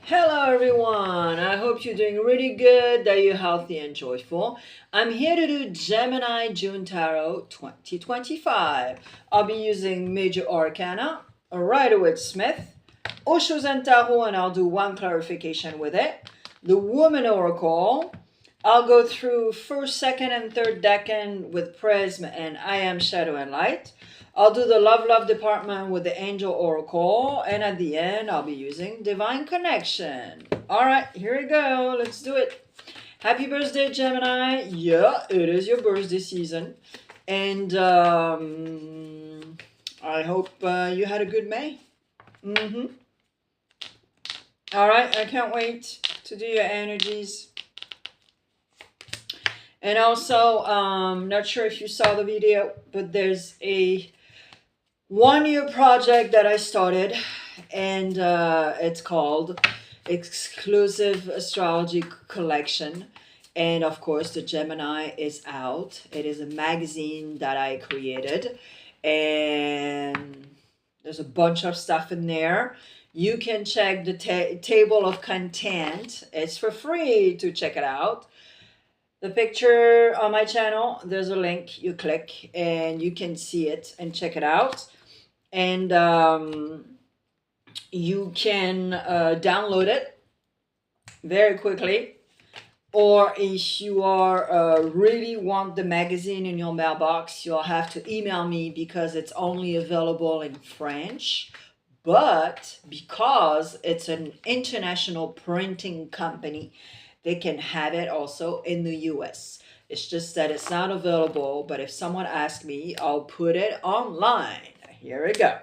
Hello everyone, I hope you're doing really good, that you're healthy and joyful. I'm here to do Gemini June Tarot 2025. I'll be using Major Arcana, a Rider-Waite-Smith, Osho and Tarot, and I'll do one clarification with it. The Woman Oracle. I'll go through first, second, and third decan with Prism and I Am Shadow and Light. I'll do the love department with the Angel Oracle, and at the end I'll be using Divine Connection. Alright, here we go. Let's do it. Happy birthday, Gemini. Yeah, it is your birthday season. And I hope you had a good May. Alright, I can't wait to do your energies. And also, not sure if you saw the video, but there's a one-year project that I started, and it's called Exclusive Astrology Collection. And of course, the Gemini is out. It is a magazine that I created, and there's a bunch of stuff in there. You can check the table of content. It's for free to check it out. The picture on my channel, there's a link. You click and you can see it and check it out. And you can download it very quickly. Or if you are really want the magazine in your mailbox, you'll have to email me because it's only available in French. But because it's an international printing company, they can have it also in the US. It's just that it's not available, but if someone asks me, I'll put it online. Here we go.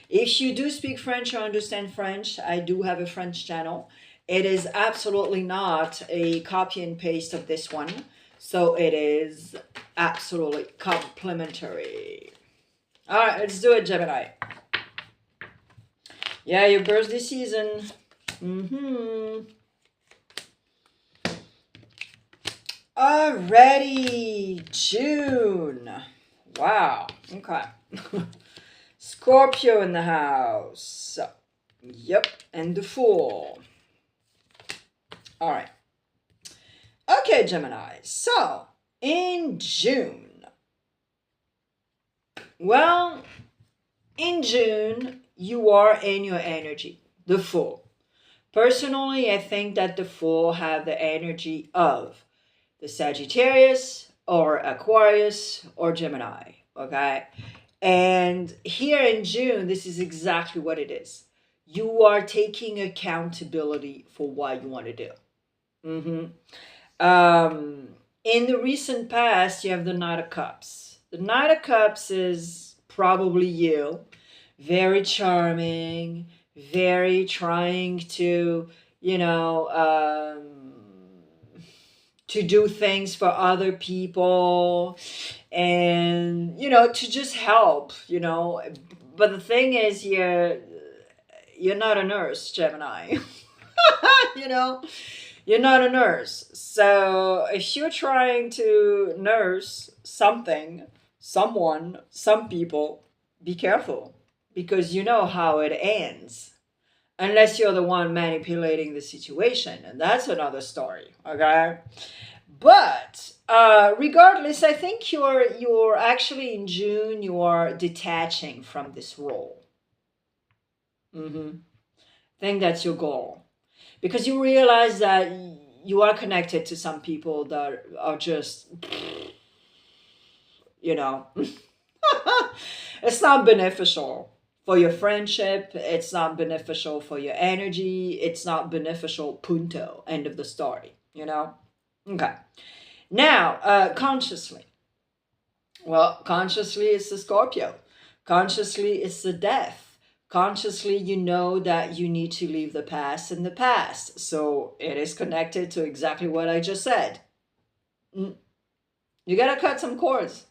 If you do speak French or understand French, I do have a French channel. It is absolutely not a copy and paste of this one. So it is absolutely complimentary. All right, let's do it, Gemini. Yeah, your birthday season. Alrighty, June. Wow, okay. Scorpio in the house. Yep, and the Fool. All right. Okay, Gemini. So, in June. Well, in June, you are in your energy, the Fool. Personally, I think that the Fool have the energy of the Sagittarius or Aquarius or Gemini, okay? And here in June, this is exactly what it is. You are taking accountability for what you want to do. In the recent past, you have the Knight of Cups. The Knight of Cups is probably you. Very charming, very trying to, to do things for other people and, to just help, But the thing is, you're not a nurse, Gemini. You're not a nurse. So if you're trying to nurse something, someone, some people, be careful because you know how it ends. Unless you're the one manipulating the situation. And that's another story, okay? But regardless, I think you're actually in June, you are detaching from this role. I think that's your goal. Because you realize that you are connected to some people that are just, it's not beneficial for your friendship. It's not beneficial for your energy. It's not beneficial, punto, end of the story, Okay. Now, consciously. Well, consciously it's the Scorpio. Consciously it's the death. Consciously you know that you need to leave the past in the past. So it is connected to exactly what I just said. You gotta cut some cords.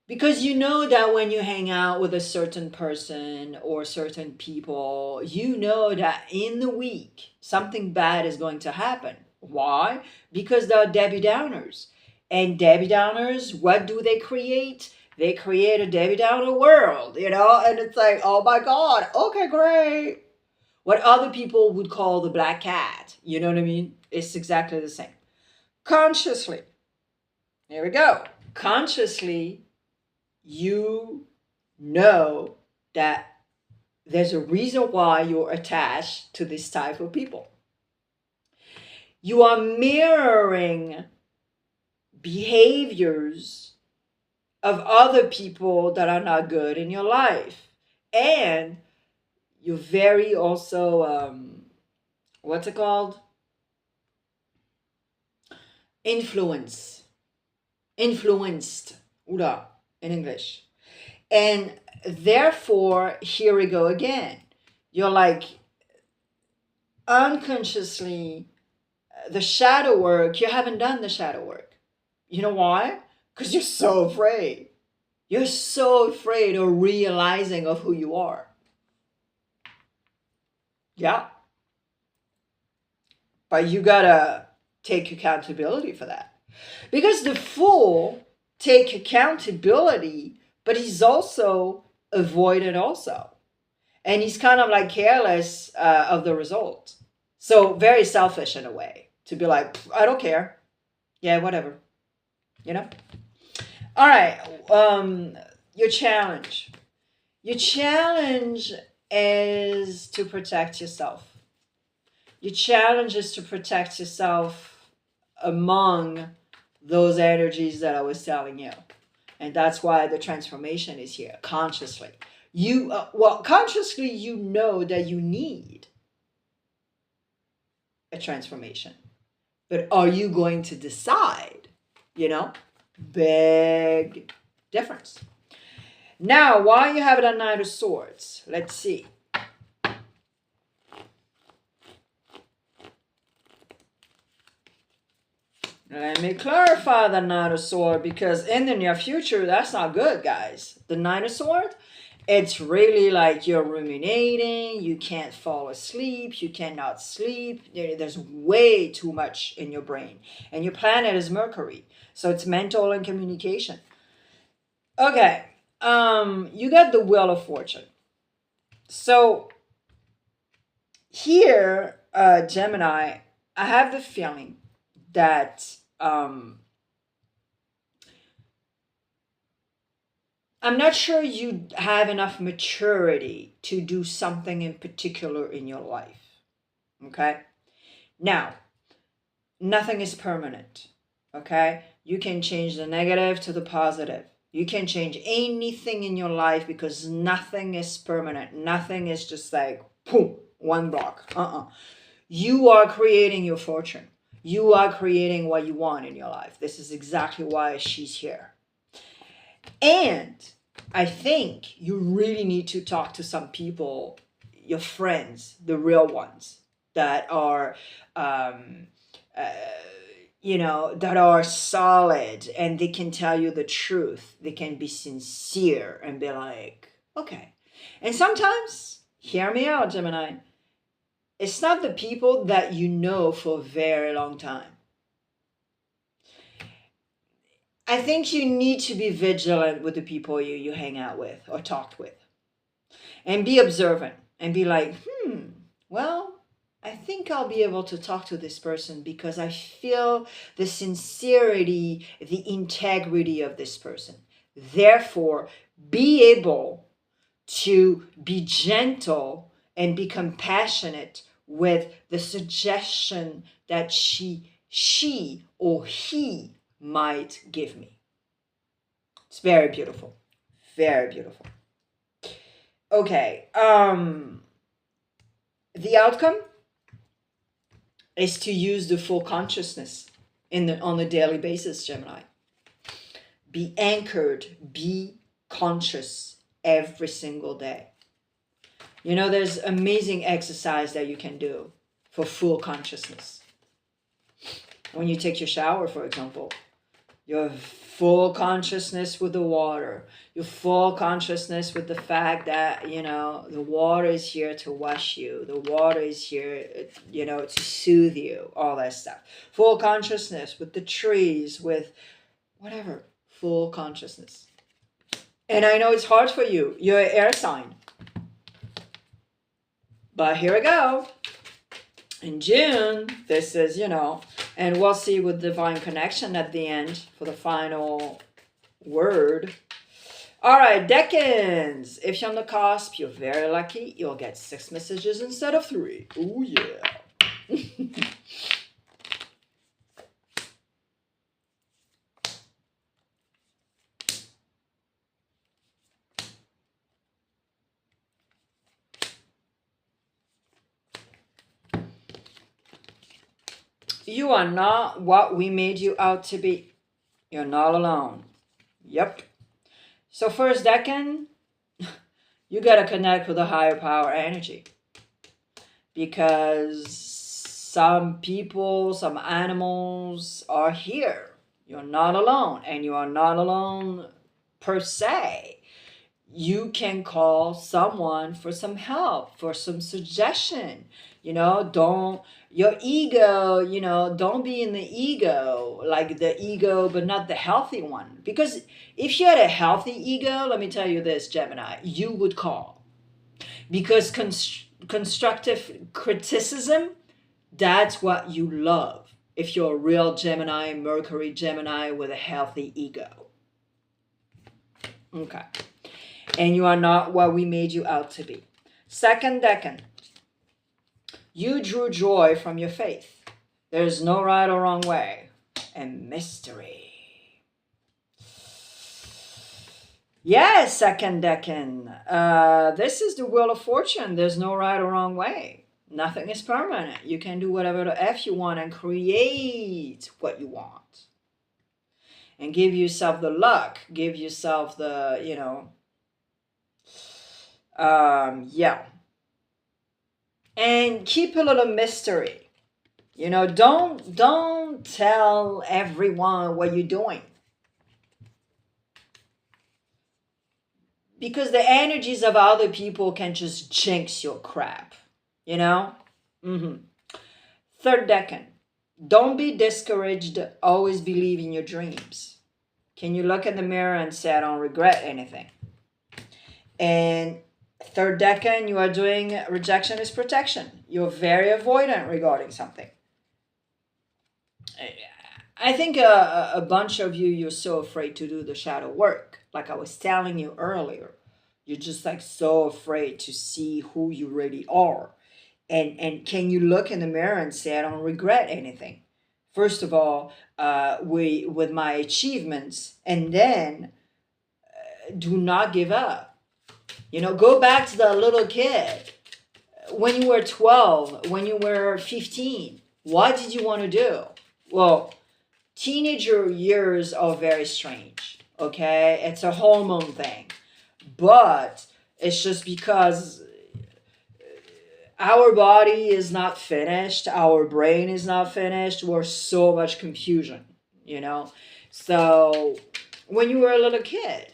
Because you know that when you hang out with a certain person or certain people, you know that in the week, something bad is going to happen. Why? Because they're Debbie Downers. And Debbie Downers, what do they create? They create a Debbie Downer world, and it's like, oh my God, okay, great. What other people would call the black cat. You know what I mean? It's exactly the same. Consciously. Here we go. Consciously, you know that there's a reason why you're attached to this type of people. You are mirroring behaviors of other people that are not good in your life. And you're very also, what's it called? Influenced, Ura, in English. And therefore, here we go again. You're like unconsciously, the shadow work, you haven't done the shadow work. You know why? Because you're so afraid. You're so afraid of realizing of who you are. Yeah. But you gotta take accountability for that. Because the fool take accountability, but he's also avoided also. And he's kind of like careless of the result. So very selfish in a way. To be like, I don't care. Yeah, whatever. You know? All right. Your challenge. Your challenge is to protect yourself. Your challenge is to protect yourself among those energies that I was telling you. And that's why the transformation is here, consciously. Consciously, you know that you need a transformation. But are you going to decide? You know, big difference. Now, why you have the Knight of Swords? Let's see. Let me clarify the Knight of Swords, because in the near future, that's not good, guys. The Knight of Swords, it's really like you're ruminating, you can't fall asleep, you cannot sleep. There's way too much in your brain. And your planet is Mercury, so it's mental and communication. Okay, you got the Wheel of Fortune. So here, Gemini, I have the feeling that I'm not sure you have enough maturity to do something in particular in your life. Okay? Now, nothing is permanent. Okay? You can change the negative to the positive. You can change anything in your life because nothing is permanent. Nothing is just like, boom, one block. You are creating your fortune. You are creating what you want in your life. This is exactly why she's here. And I think you really need to talk to some people, your friends, the real ones that are, that are solid and they can tell you the truth. They can be sincere and be like, okay. And sometimes, hear me out, Gemini, it's not the people that you know for a very long time. I think you need to be vigilant with the people you hang out with or talk with. And be observant and be like, well, I think I'll be able to talk to this person because I feel the sincerity, the integrity of this person. Therefore, be able to be gentle and be compassionate with the suggestion that she or he might give me. It's very beautiful. Very beautiful. Okay. The outcome is to use the full consciousness on a daily basis, Gemini. Be anchored, be conscious every single day. You know, there's amazing exercise that you can do for full consciousness. When you take your shower, for example, your full consciousness with the water, your full consciousness with the fact that, the water is here to wash you. The water is here, to soothe you, all that stuff. Full consciousness with the trees, with whatever, full consciousness. And I know it's hard for you. You're an air sign. But here we go. In June, this is, you know, and we'll see with divine connection at the end for the final word. All right, Decans. If you're on the cusp, you're very lucky. You'll get 6 messages instead of 3. Oh, yeah. You are not what we made you out to be. You're not alone. Yep. So first decan, you got to connect with a higher power energy. Because some people, some animals are here. You're not alone. And you are not alone per se. You can call someone for some help, for some suggestion. You know, don't your ego, you know, don't be in the ego, like the ego, but not the healthy one. Because if you had a healthy ego, let me tell you this, Gemini, you would call. Because constructive criticism, that's what you love. If you're a real Gemini, Mercury Gemini with a healthy ego. Okay. And you are not what we made you out to be. Second decan. You drew joy from your faith. There's no right or wrong way. And mystery. Yes, second decan. This is the wheel of fortune. There's no right or wrong way. Nothing is permanent. You can do whatever the F you want and create what you want. And give yourself the luck. Give yourself the, you know, yeah. And keep a little mystery. You know, don't tell everyone what you're doing. Because the energies of other people can just jinx your crap. You know? Third decan. Don't be discouraged. Always believe in your dreams. Can you look in the mirror and say, I don't regret anything? And third decan, you are doing rejection is protection. You're very avoidant regarding something. I think a bunch of you're so afraid to do the shadow work. Like I was telling you earlier. You're just like so afraid to see who you really are. And can you look in the mirror and say, I don't regret anything? First of all, with my achievements, and then do not give up. You know, go back to the little kid. When you were 12, when you were 15, what did you want to do? Well, teenager years are very strange, okay? It's a hormone thing. But it's just because our body is not finished. Our brain is not finished. We're so much confusion, you know? So when you were a little kid,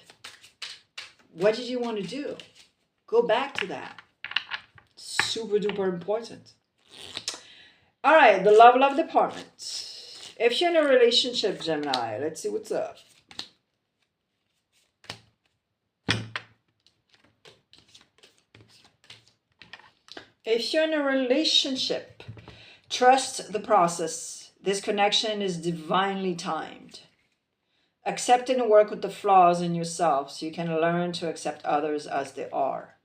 what did you want to do? Go back to that. Super duper important. All right, the love department. If you're in a relationship, Gemini, let's see what's up. If you're in a relationship, trust the process. This connection is divinely timed. Accept and work with the flaws in yourself so you can learn to accept others as they are.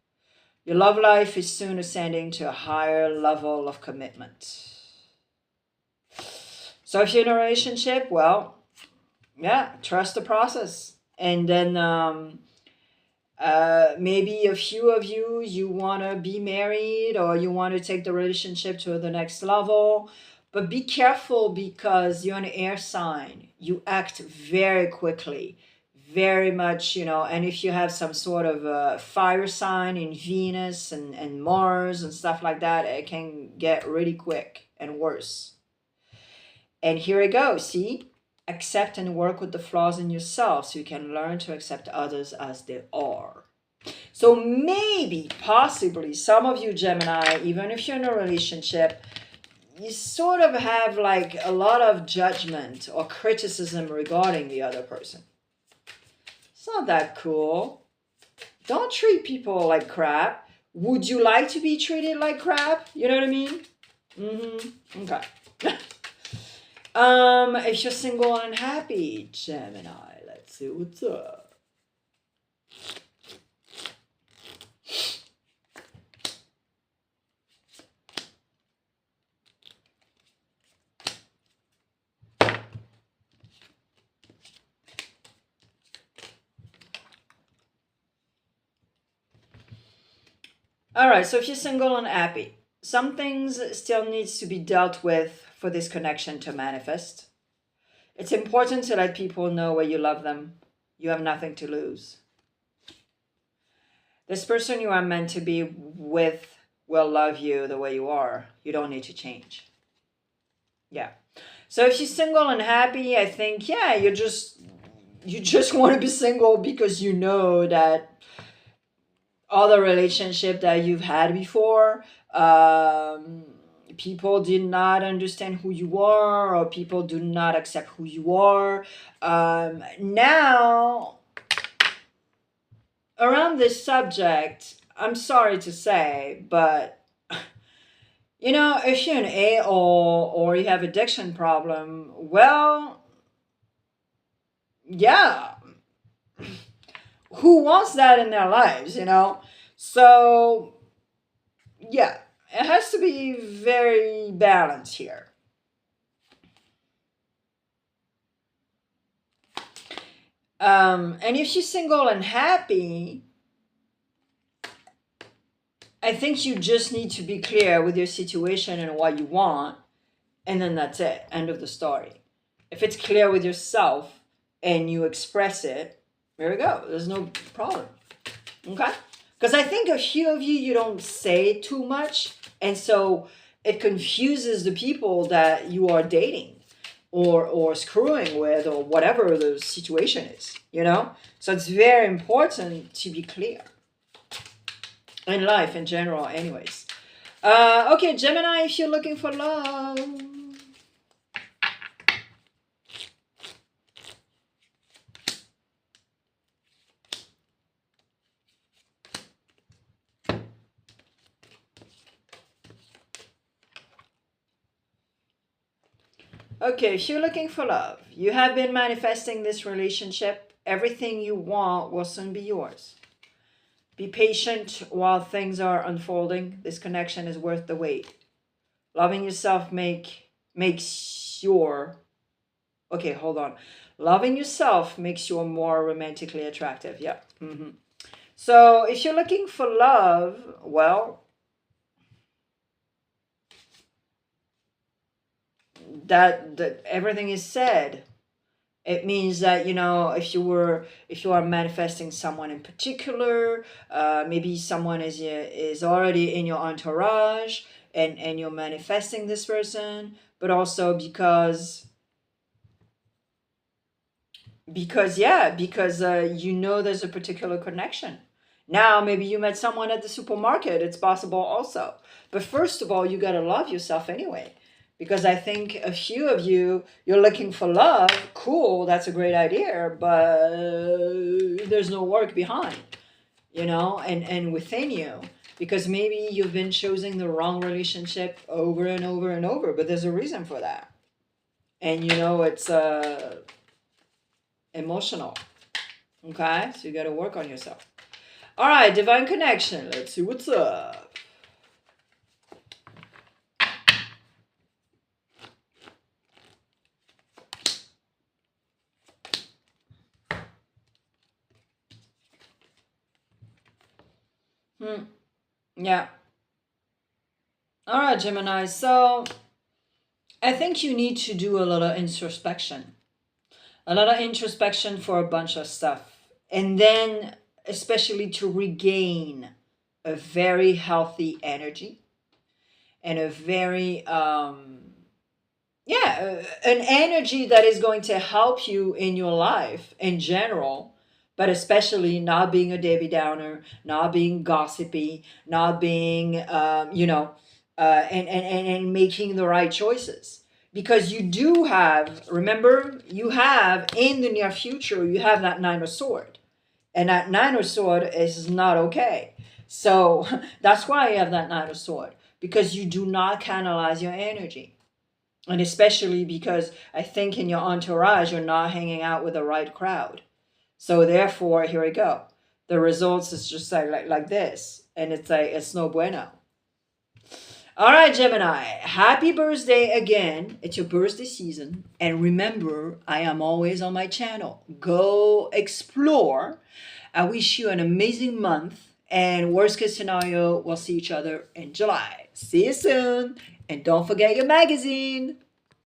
Your love life is soon ascending to a higher level of commitment. So if you're in a relationship, well, yeah, trust the process. And then maybe a few of you want to be married or you want to take the relationship to the next level. But be careful because you're an air sign. You act very quickly, very much, you know, and if you have some sort of fire sign in Venus and Mars and stuff like that, it can get really quick and worse. And here we go, see? Accept and work with the flaws in yourself so you can learn to accept others as they are. So maybe, possibly, some of you Gemini, even if you're in a relationship, you sort of have like a lot of judgment or criticism regarding the other person. It's not that cool. Don't treat people like crap. Would you like to be treated like crap? You know what I mean? Okay. If you're single and unhappy, Gemini, let's see what's up. All right, so if you're single and happy, some things still needs to be dealt with for this connection to manifest. It's important to let people know where you love them. You have nothing to lose. This person you are meant to be with will love you the way you are. You don't need to change. Yeah. So if you're single and happy, I think, yeah, you just want to be single because you know that other relationship that you've had before, people did not understand who you are, or people do not accept who you are. Now, around this subject, I'm sorry to say, but you know, if you're an a-hole or you have addiction problem, well, yeah, who wants that in their lives, you know? So, yeah, it has to be very balanced here. And if she's single and happy, I think you just need to be clear with your situation and what you want, and then that's it. End of the story. If it's clear with yourself and you express it, there we go. There's no problem. Okay? Because I think a few of you don't say too much, and so it confuses the people that you are dating or screwing with, or whatever the situation is, you know? So it's very important to be clear. In life in general, anyways. Okay, Gemini, if you're looking for love. Okay, if you're looking for love, you have been manifesting this relationship. Everything you want will soon be yours. Be patient while things are unfolding. This connection is worth the wait. Loving yourself makes your... Okay, hold on. Loving yourself makes you more romantically attractive. Yeah. So if you're looking for love, well, that everything is said. It means that, you know, if you are manifesting someone in particular, maybe someone is already in your entourage, and you're manifesting this person, but also because you know there's a particular connection. Now maybe you met someone at the supermarket. It's possible also. But first of all, you got to love yourself anyway. Because I think a few of you, you're looking for love. Cool, that's a great idea, but there's no work behind, you know, and within you. Because maybe you've been choosing the wrong relationship over and over and over, but there's a reason for that. And you know, it's emotional. Okay, so you got to work on yourself. All right, divine connection. Let's see what's up. Yeah. All right, Gemini. So I think you need to do a lot of introspection. A lot of introspection for a bunch of stuff. And then especially to regain a very healthy energy and a very, an energy that is going to help you in your life in general, but especially not being a Debbie Downer, not being gossipy, not being, and making the right choices. Because you do have, remember, you have in the near future, you have that Nine of Swords. And that Nine of Swords is not okay. So that's why you have that Knight of Sword, because you do not canalize your energy. And especially because I think in your entourage, you're not hanging out with the right crowd. So therefore, here we go. The results is just like this. And it's no bueno. All right, Gemini. Happy birthday again. It's your birthday season. And remember, I am always on my channel. Go explore. I wish you an amazing month. And worst case scenario, we'll see each other in July. See you soon. And don't forget your magazine.